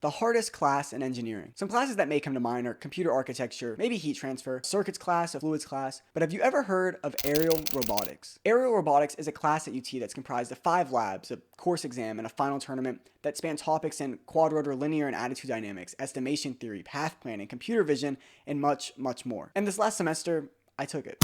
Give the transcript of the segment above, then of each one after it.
The hardest class in engineering. Some classes that may come to mind are computer architecture, maybe heat transfer, circuits class, a fluids class, but have you ever heard of aerial robotics? Aerial robotics is a class at UT that's comprised of 5 labs, a course exam, and a final tournament that span topics in quadrotor linear and attitude dynamics, estimation theory, path planning, computer vision, and much, much more. And this last semester, I took it.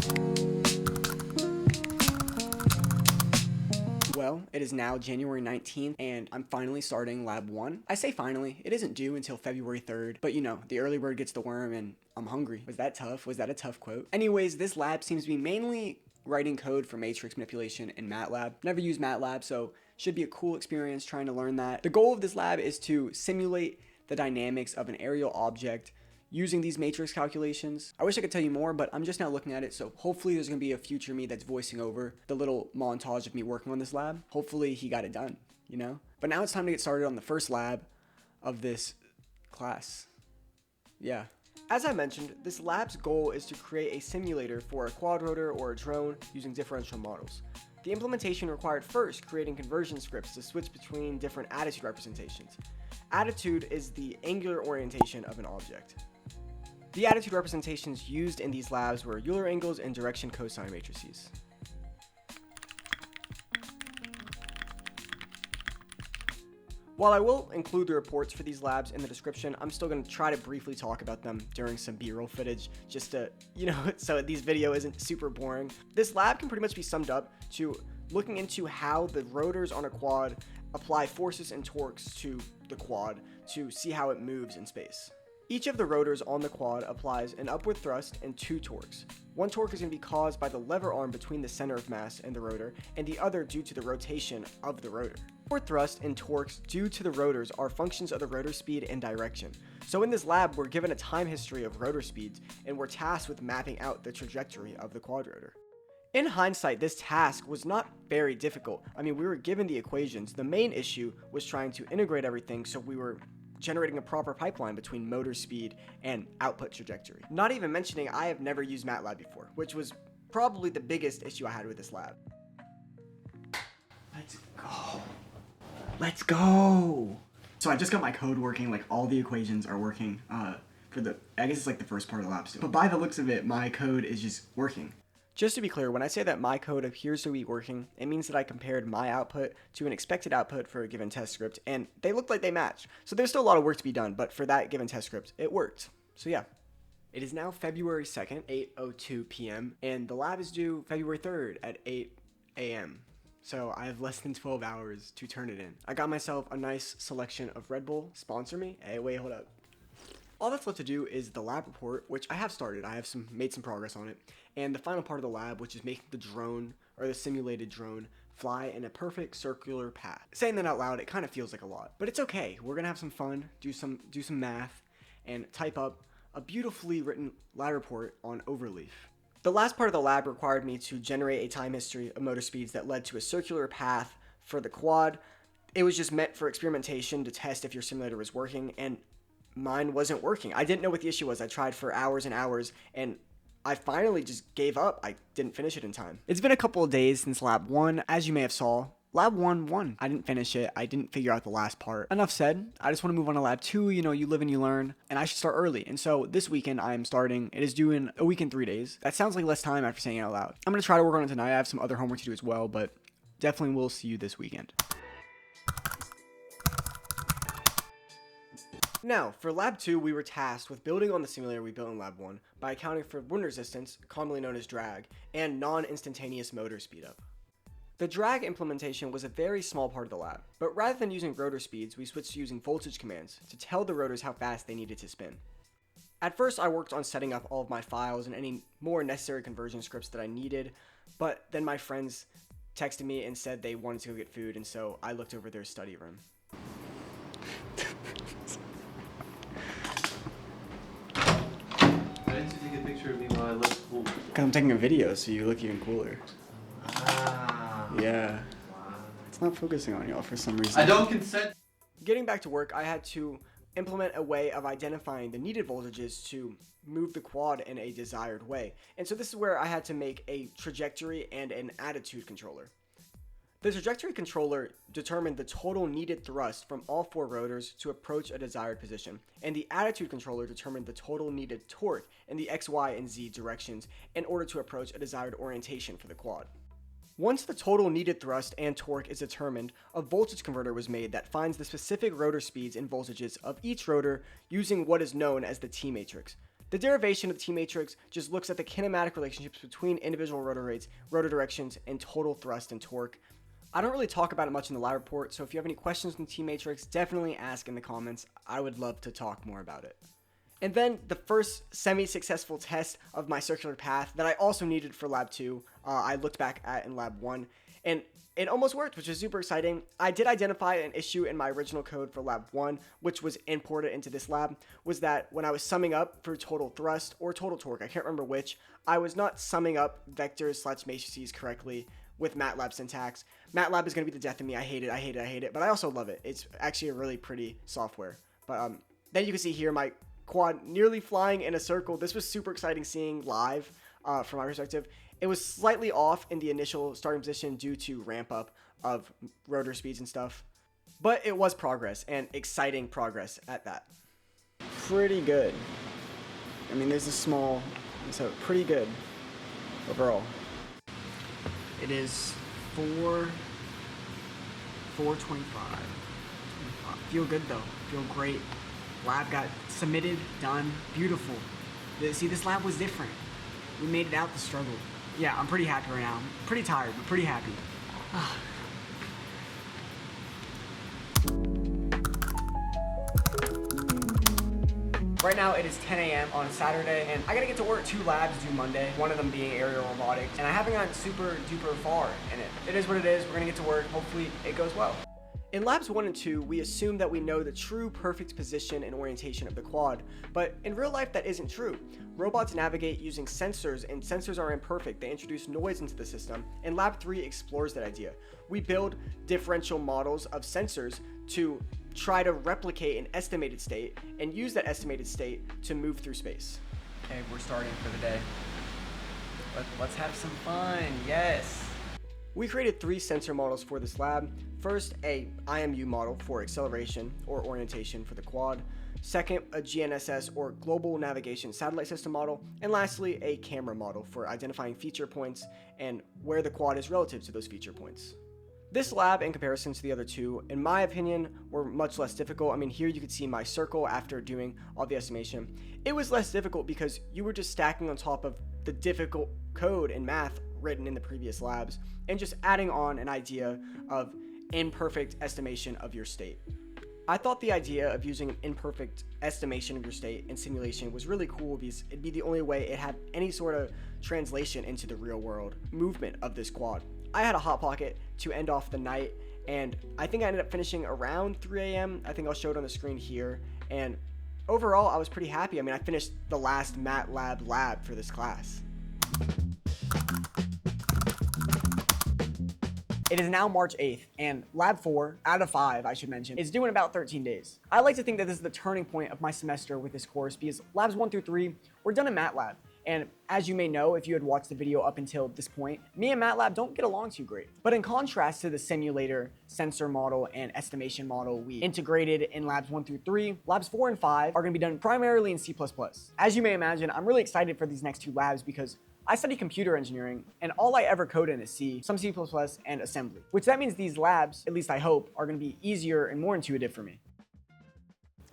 Well, it is now January 19th, and I'm finally starting Lab 1. I say finally, it isn't due until February 3rd, but you know, the early bird gets the worm, and I'm hungry. Was that tough? Was that a tough quote? Anyways, this lab seems to be mainly writing code for matrix manipulation in MATLAB. Never used MATLAB, so should be a cool experience trying to learn that. The goal of this lab is to simulate the dynamics of an aerial object using these matrix calculations. I wish I could tell you more, but I'm just now looking at it, so hopefully there's gonna be a future me that's voicing over the little montage of me working on this lab. Hopefully he got it done, you know? But now it's time to get started on the first lab of this class. Yeah. As I mentioned, this lab's goal is to create a simulator for a quadrotor or a drone using differential models. The implementation required first creating conversion scripts to switch between different attitude representations. Attitude is the angular orientation of an object. The attitude representations used in these labs were Euler angles and direction cosine matrices. While I will include the reports for these labs in the description, I'm still going to try to briefly talk about them during some B-roll footage, just to, so these video isn't super boring. This lab can pretty much be summed up to looking into how the rotors on a quad apply forces and torques to the quad to see how it moves in space. Each of the rotors on the quad applies an upward thrust and 2 torques. One torque is going to be caused by the lever arm between the center of mass and the rotor, and the other due to the rotation of the rotor. Upward thrust and torques due to the rotors are functions of the rotor speed and direction. So in this lab, we're given a time history of rotor speeds, and we're tasked with mapping out the trajectory of the quadrotor. In hindsight, this task was not very difficult. I mean, we were given the equations. The main issue was trying to integrate everything so we were generating a proper pipeline between motor speed and output trajectory. Not even mentioning I have never used MATLAB before, which was probably the biggest issue I had with this lab. Let's go. Let's go. So I just got my code working, like all the equations are working I guess it's like the first part of the lab still. But by the looks of it, my code is just working. Just to be clear, when I say that my code appears to be working, it means that I compared my output to an expected output for a given test script, and they looked like they matched. So there's still a lot of work to be done, but for that given test script, it worked. So yeah. It is now February 2nd, 8:02 p.m., and the lab is due February 3rd at 8 a.m. So I have less than 12 hours to turn it in. I got myself a nice selection of Red Bull. Sponsor me? Hey, wait, hold up. All that's left to do is the lab report, which I have started. I have made some progress on it. And the final part of the lab, which is making the drone, or the simulated drone, fly in a perfect circular path. Saying that out loud, it kind of feels like a lot. But it's okay. We're gonna have some fun, do some math, and type up a beautifully written lab report on Overleaf. The last part of the lab required me to generate a time history of motor speeds that led to a circular path for the quad. It was just meant for experimentation to test if your simulator was working, and mine wasn't working. I didn't know what the issue was. I tried for hours and hours, and I finally just gave up. I didn't finish it in time. It's been a couple of days since Lab 1. As you may have saw, Lab 1 won. I didn't finish it. I didn't figure out the last part. Enough said. I just want to move on to Lab 2. You live and you learn, and I should start early. And so this weekend I am starting. It is due in a week and 3 days. That sounds like less time after saying it out loud. I'm going to try to work on it tonight. I have some other homework to do as well, but definitely will see you this weekend. Now, for Lab 2, we were tasked with building on the simulator we built in Lab 1 by accounting for wind resistance, commonly known as drag, and non-instantaneous motor speedup. The drag implementation was a very small part of the lab, but rather than using rotor speeds, we switched to using voltage commands to tell the rotors how fast they needed to spin. At first, I worked on setting up all of my files and any more necessary conversion scripts that I needed, but then my friends texted me and said they wanted to go get food, and so I looked over their study room. Why didn't you take a picture of me while I look cool? Because I'm taking a video, so you look even cooler. Ah. Yeah. Wow. It's not focusing on y'all for some reason. I don't consent. Getting back to work, I had to implement a way of identifying the needed voltages to move the quad in a desired way. And so this is where I had to make a trajectory and an attitude controller. The trajectory controller determined the total needed thrust from all 4 rotors to approach a desired position, and the attitude controller determined the total needed torque in the X, Y, and Z directions in order to approach a desired orientation for the quad. Once the total needed thrust and torque is determined, a voltage converter was made that finds the specific rotor speeds and voltages of each rotor using what is known as the T-matrix. The derivation of the T-matrix just looks at the kinematic relationships between individual rotor rates, rotor directions, and total thrust and torque. I don't really talk about it much in the lab report, so if you have any questions on the T-matrix, definitely ask in the comments. I would love to talk more about it. And then the first semi-successful test of my circular path that I also needed for lab 2, I looked back at in lab 1, and it almost worked, which is super exciting. I did identify an issue in my original code for lab 1, which was imported into this lab, was that when I was summing up for total thrust or total torque, I can't remember which, I was not summing up vectors/matrices correctly with MATLAB syntax. MATLAB is going to be the death of me. I hate it, but I also love it. It's actually a really pretty software. But then you can see here my quad nearly flying in a circle. This was super exciting seeing live from my perspective. It was slightly off in the initial starting position due to ramp up of rotor speeds and stuff, but it was progress, and exciting progress at that. Pretty good. I mean, there's a small, so pretty good overall. It is 4:25. Feel good though. Feel great. Lab got submitted, done, beautiful. See, this lab was different. We made it out the struggle. Yeah, I'm pretty happy right now. I'm pretty tired, but pretty happy. Right now it is 10 a.m. on Saturday, and I gotta get to work 2 labs due Monday, one of them being aerial robotics, and I haven't gotten super duper far in it. It is what it is. We're gonna get to work. Hopefully it goes well. In labs 1 and 2, we assume that we know the true perfect position and orientation of the quad, but in real life that isn't true. Robots navigate using sensors, and sensors are imperfect. They introduce noise into the system, and lab 3 explores that idea. We build differential models of sensors to try to replicate an estimated state and use that estimated state to move through space. Okay, we're starting for the day. Let's have some fun, yes! We created 3 sensor models for this lab. First, a IMU model for acceleration or orientation for the quad. Second, a GNSS or Global Navigation Satellite System model. And lastly, a camera model for identifying feature points and where the quad is relative to those feature points. This lab, in comparison to the other 2, in my opinion, were much less difficult. I mean, here you could see my circle after doing all the estimation. It was less difficult because you were just stacking on top of the difficult code and math written in the previous labs and just adding on an idea of imperfect estimation of your state. I thought the idea of using an imperfect estimation of your state in simulation was really cool because it'd be the only way it had any sort of translation into the real world movement of this quad. I had a hot pocket to end off the night, and I think I ended up finishing around 3 a.m. I think I'll show it on the screen here, and overall I was pretty happy. I mean, I finished the last MATLAB lab for this class. It is now March 8th, and Lab 4, out of 5, I should mention, is due in about 13 days. I like to think that this is the turning point of my semester with this course because Labs 1 through 3, we're done in MATLAB. And as you may know, if you had watched the video up until this point, me and MATLAB don't get along too great. But in contrast to the simulator, sensor model, and estimation model we integrated in Labs 1 through 3, Labs 4 and 5 are going to be done primarily in C++. As you may imagine, I'm really excited for these next 2 labs because I study computer engineering, and all I ever code in is C, some C++, and assembly. Which that means these labs, at least I hope, are going to be easier and more intuitive for me.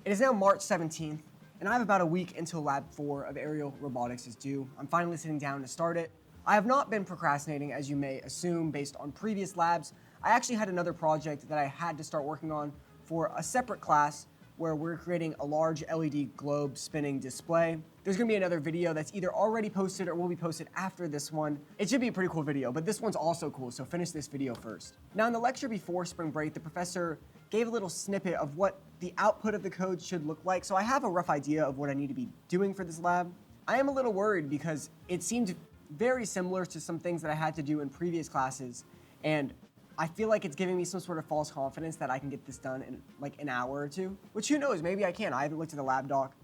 It is now March 17th, and I have about a week until Lab 4 of aerial robotics is due. I'm finally sitting down to start it. I have not been procrastinating, as you may assume, based on previous labs. I actually had another project that I had to start working on for a separate class where we're creating a large LED globe spinning display. There's gonna be another video that's either already posted or will be posted after this one. It should be a pretty cool video, but this one's also cool, so finish this video first. Now in the lecture before spring break, the professor gave a little snippet of what the output of the code should look like, so I have a rough idea of what I need to be doing for this lab. I am a little worried because it seemed very similar to some things that I had to do in previous classes, and I feel like it's giving me some sort of false confidence that I can get this done in like an hour or 2, which who knows, maybe I can. I haven't looked at the lab doc.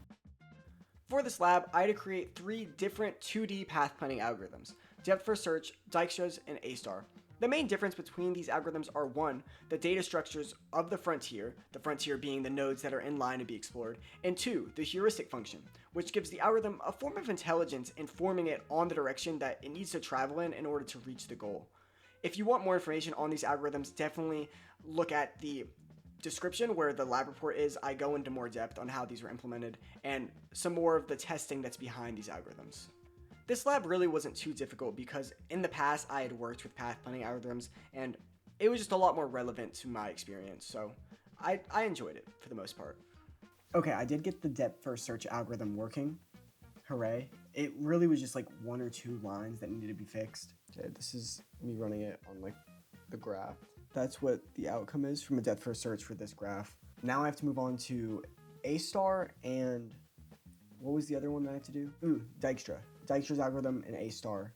For this lab, I had to create 3 different 2D path planning algorithms: depth first search, Dijkstra's, and A-star. The main difference between these algorithms are 1, the data structures of the frontier being the nodes that are in line to be explored, and 2, the heuristic function, which gives the algorithm a form of intelligence informing it on the direction that it needs to travel in order to reach the goal. If you want more information on these algorithms, definitely look at the description where the lab report is. I go into more depth on how these were implemented and some more of the testing that's behind these algorithms. This lab really wasn't too difficult because in the past I had worked with path planning algorithms and it was just a lot more relevant to my experience, so I enjoyed it for the most part. Okay, I did get the depth first search algorithm working. Hooray. It really was just like 1 or 2 lines that needed to be fixed. Okay, this is me running it on like the graph. That's what the outcome is from a depth first search for this graph. Now I have to move on to A star and what was the other one that I have to do? Dijkstra. Dijkstra's algorithm and A star.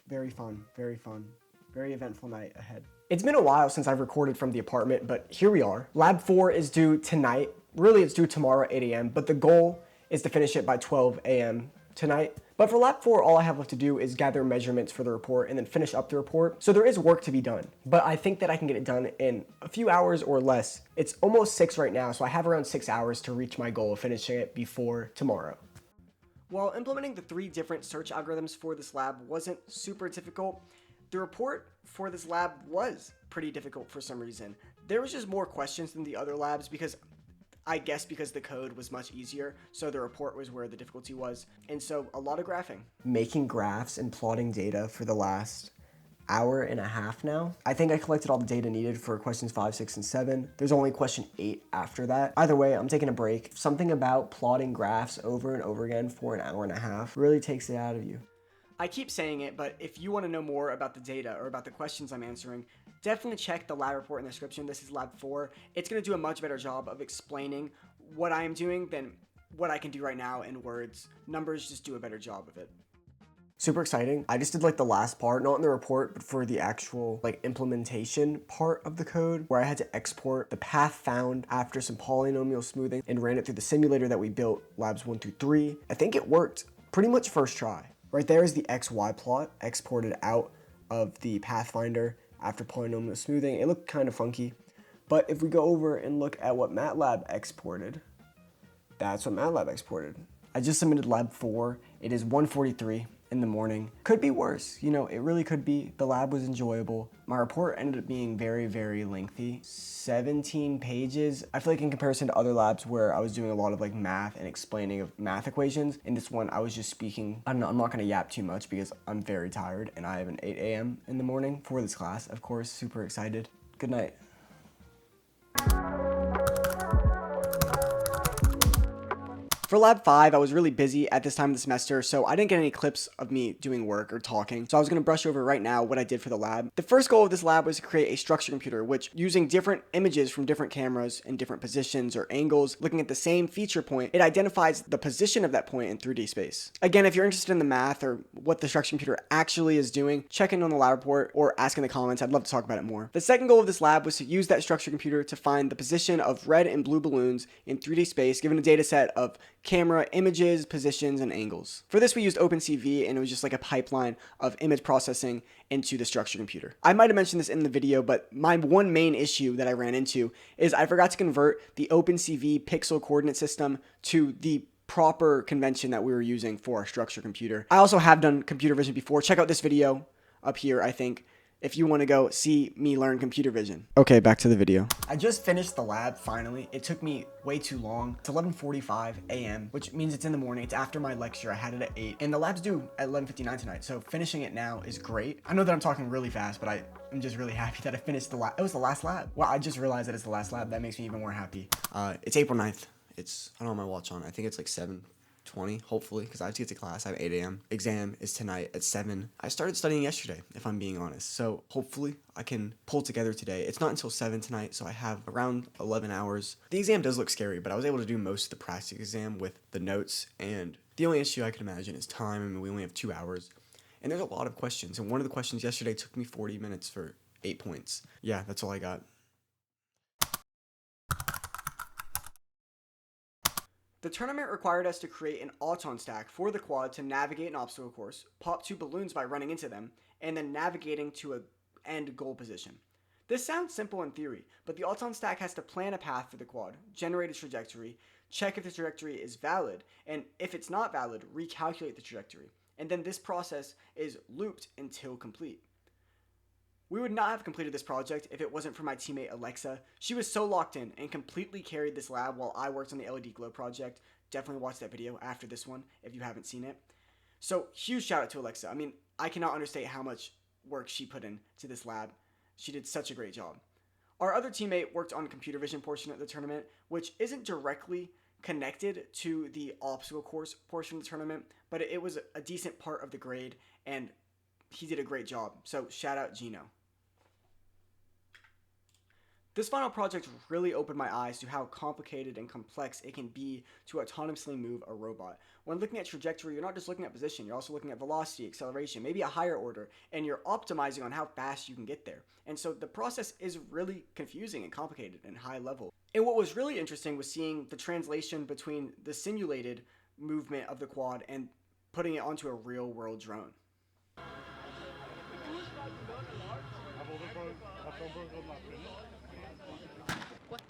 Very fun, very fun. Very eventful night ahead. It's been a while since I've recorded from the apartment, but here we are. Lab 4 is due tonight. Really, it's due tomorrow at 8 a.m., but the goal is to finish it by 12 a.m. tonight. But for Lab 4, all I have left to do is gather measurements for the report and then finish up the report. So there is work to be done, but I think that I can get it done in a few hours or less. It's almost 6 right now, so I have around 6 hours to reach my goal of finishing it before tomorrow. While implementing the 3 different search algorithms for this lab wasn't super difficult, the report for this lab was pretty difficult for some reason. There was just more questions than the other labs because the code was much easier, so the report was where the difficulty was, and so a lot of graphing. Making graphs and plotting data for the last hour and a half now. I think I collected all the data needed for questions 5, 6, and 7. There's only question 8 after that. Either way, I'm taking a break. Something about plotting graphs over and over again for an hour and a half really takes it out of you. I keep saying it, but if you want to know more about the data or about the questions I'm answering, definitely check the lab report in the description. This is Lab 4. It's going to do a much better job of explaining what I am doing than what I can do right now in words. Numbers just do a better job of it. Super exciting. I just did like the last part, not in the report, but for the actual like implementation part of the code where I had to export the path found after some polynomial smoothing and ran it through the simulator that we built, labs 1 through 3. I think it worked pretty much first try. Right there is the XY plot exported out of the Pathfinder after polynomial smoothing. It looked kind of funky, but if we go over and look at what MATLAB exported, that's what MATLAB exported. I just submitted Lab 4. It is 1:43 in the morning. Could be worse, you know, it really could be. The lab was enjoyable. My report ended up being very, very lengthy. 17 pages. I feel like in comparison to other labs where I was doing a lot of like math and explaining of math equations, in this one I was just speaking. I don't know, I'm not gonna yap too much because I'm very tired and I have an 8 a.m. in the morning for this class, of course, super excited. Good night. For Lab 5, I was really busy at this time of the semester, so I didn't get any clips of me doing work or talking, so I was going to brush over right now what I did for the lab. The first goal of this lab was to create a structure computer, which, using different images from different cameras in different positions or angles, looking at the same feature point, it identifies the position of that point in 3D space. Again, if you're interested in the math or what the structure computer actually is doing, check in on the lab report or ask in the comments. I'd love to talk about it more. The second goal of this lab was to use that structure computer to find the position of red and blue balloons in 3D space, given a data set of camera images, positions, and angles. For this, we used OpenCV, and it was just like a pipeline of image processing into the structure computer. I might have mentioned this in the video, but my one main issue that I ran into is I forgot to convert the OpenCV pixel coordinate system to the proper convention that we were using for our structure computer. I also have done computer vision before. Check out this video up here, I think, if you want to go see me learn computer vision. Okay, back to the video. I just finished the lab, finally. It took me way too long. It's 11:45 a.m., which means it's in the morning. It's after my lecture. I had it at 8, and the lab's due at 11:59 tonight, so finishing it now is great. I know that I'm talking really fast, but I'm just really happy that I finished the lab. It was the last lab. Well, I just realized that it's the last lab. That makes me even more happy. It's April 9th. I don't have my watch on. I think it's like 7:20, hopefully, because I have to get to class. I have 8 a.m. Exam is tonight at 7. I started studying yesterday, if I'm being honest. So hopefully I can pull together today. It's not until 7 tonight, so I have around 11 hours. The exam does look scary, but I was able to do most of the practice exam with the notes. And the only issue I can imagine is time. I mean, we only have 2 hours. And there's a lot of questions. And one of the questions yesterday took me 40 minutes for 8 points. Yeah, that's all I got. The tournament required us to create an auton stack for the quad to navigate an obstacle course, pop 2 balloons by running into them, and then navigating to a end goal position. This sounds simple in theory, but the Auton stack has to plan a path for the quad, generate a trajectory, check if the trajectory is valid, and if it's not valid, recalculate the trajectory. And then this process is looped until complete. We would not have completed this project if it wasn't for my teammate Alexa. She was so locked in and completely carried this lab while I worked on the LED glow project. Definitely watch that video after this one if you haven't seen it. So huge shout out to Alexa. I mean, I cannot understate how much work she put into this lab. She did such a great job. Our other teammate worked on the computer vision portion of the tournament, which isn't directly connected to the obstacle course portion of the tournament, but it was a decent part of the grade, and he did a great job. So shout out Gino. This final project really opened my eyes to how complicated and complex it can be to autonomously move a robot. When looking at trajectory, you're not just looking at position, you're also looking at velocity, acceleration, maybe a higher order, and you're optimizing on how fast you can get there. And so the process is really confusing and complicated and high level. And what was really interesting was seeing the translation between the simulated movement of the quad and putting it onto a real world drone.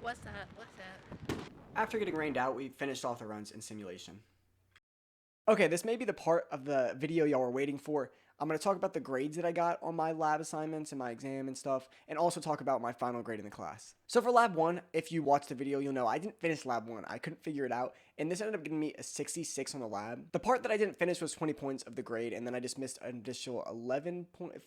What's that? After getting rained out, we finished off the runs in simulation. Okay, this may be the part of the video y'all were waiting for. I'm going to talk about the grades that I got on my lab assignments and my exam and stuff, and also talk about my final grade in the class. So for lab 1, if you watched the video, you'll know I didn't finish lab 1. I couldn't figure it out, and this ended up giving me a 66 on the lab. The part that I didn't finish was 20 points of the grade, and then I just missed an additional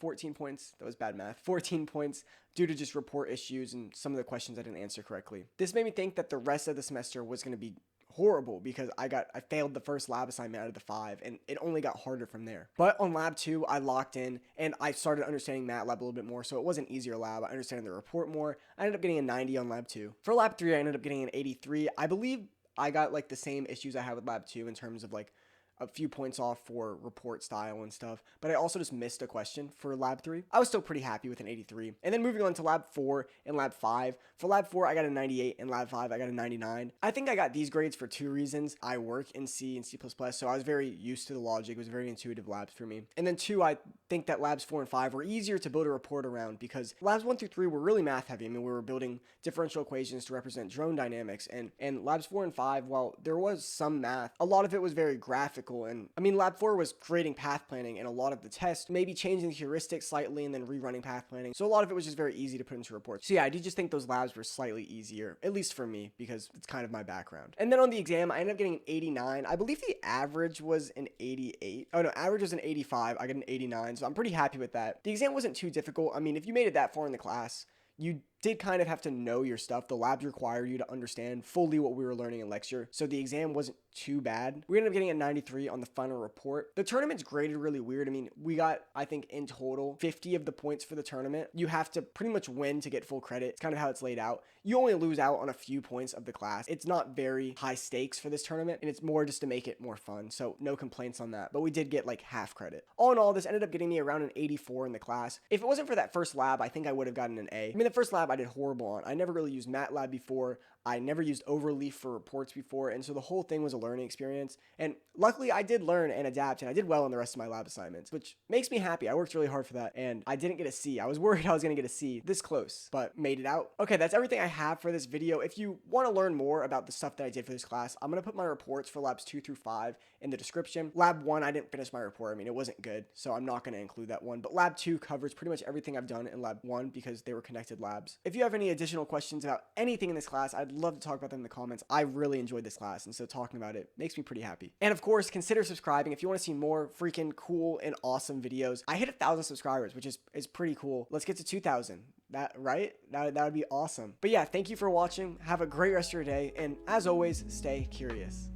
14 points. That was bad math. 14 points due to just report issues and some of the questions I didn't answer correctly. This made me think that the rest of the semester was going to be horrible because I failed the first lab assignment out of the 5, and it only got harder from there. But on lab 2, I locked in and I started understanding MATLAB a little bit more, so it was an easier lab. I understand the report more. I ended up getting a 90 on lab 2. For lab 3, I ended up getting an 83. I believe I got like the same issues I had with lab 2 in terms of like a few points off for report style and stuff, but I also just missed a question for lab 3. I was still pretty happy with an 83. And then moving on to lab 4 and lab 5. For lab 4, I got a 98, and lab 5, I got a 99. I think I got these grades for 2 reasons. I work in C and C++, so I was very used to the logic. It was very intuitive labs for me. And then 2, I think that labs 4 and 5 were easier to build a report around because labs 1 through 3 were really math heavy. I mean, we were building differential equations to represent drone dynamics, and labs 4 and 5, while there was some math, a lot of it was very graphical. And I mean, lab 4 was creating path planning, and a lot of the tests, maybe changing the heuristics slightly and then rerunning path planning. So a lot of it was just very easy to put into reports. So yeah, I did just think those labs were slightly easier, at least for me, because it's kind of my background. And then on the exam, I ended up getting an 89. I believe the average was an 88. Oh no, average was an 85. I got an 89, so I'm pretty happy with that. The exam wasn't too difficult. I mean, if you made it that far in the class, you did kind of have to know your stuff. The labs require you to understand fully what we were learning in lecture, so the exam wasn't too bad. We ended up getting a 93 on the final report. The tournament's graded really weird. I mean, we got, I think in total, 50 of the points for the tournament. You have to pretty much win to get full credit. It's kind of how it's laid out. You only lose out on a few points of the class. It's not very high stakes for this tournament, and it's more just to make it more fun, so no complaints on that. But we did get like half credit. All in all, this ended up getting me around an 84 in the class. If it wasn't for that first lab, I think I would have gotten an A. I mean, the first lab I did horrible on. I never really used MATLAB before. I never used Overleaf for reports before, and so the whole thing was a learning experience. And luckily, I did learn and adapt, and I did well in the rest of my lab assignments, which makes me happy. I worked really hard for that, and I didn't get a C. I was worried I was going to get a C this close, but made it out. Okay, that's everything I have for this video. If you want to learn more about the stuff that I did for this class, I'm going to put my reports for labs 2 through 5 in the description. Lab 1, I didn't finish my report. I mean, it wasn't good, so I'm not going to include that one, but lab 2 covers pretty much everything I've done in lab 1 because they were connected labs. If you have any additional questions about anything in this class, I'd love to talk about them in the comments. I really enjoyed this class, and so talking about it makes me pretty happy. And of course, consider subscribing if you want to see more freaking cool and awesome videos. I hit 1,000 subscribers, which is pretty cool. Let's get to 2,000. That would be awesome. But yeah, thank you for watching. Have a great rest of your day, and as always, stay curious.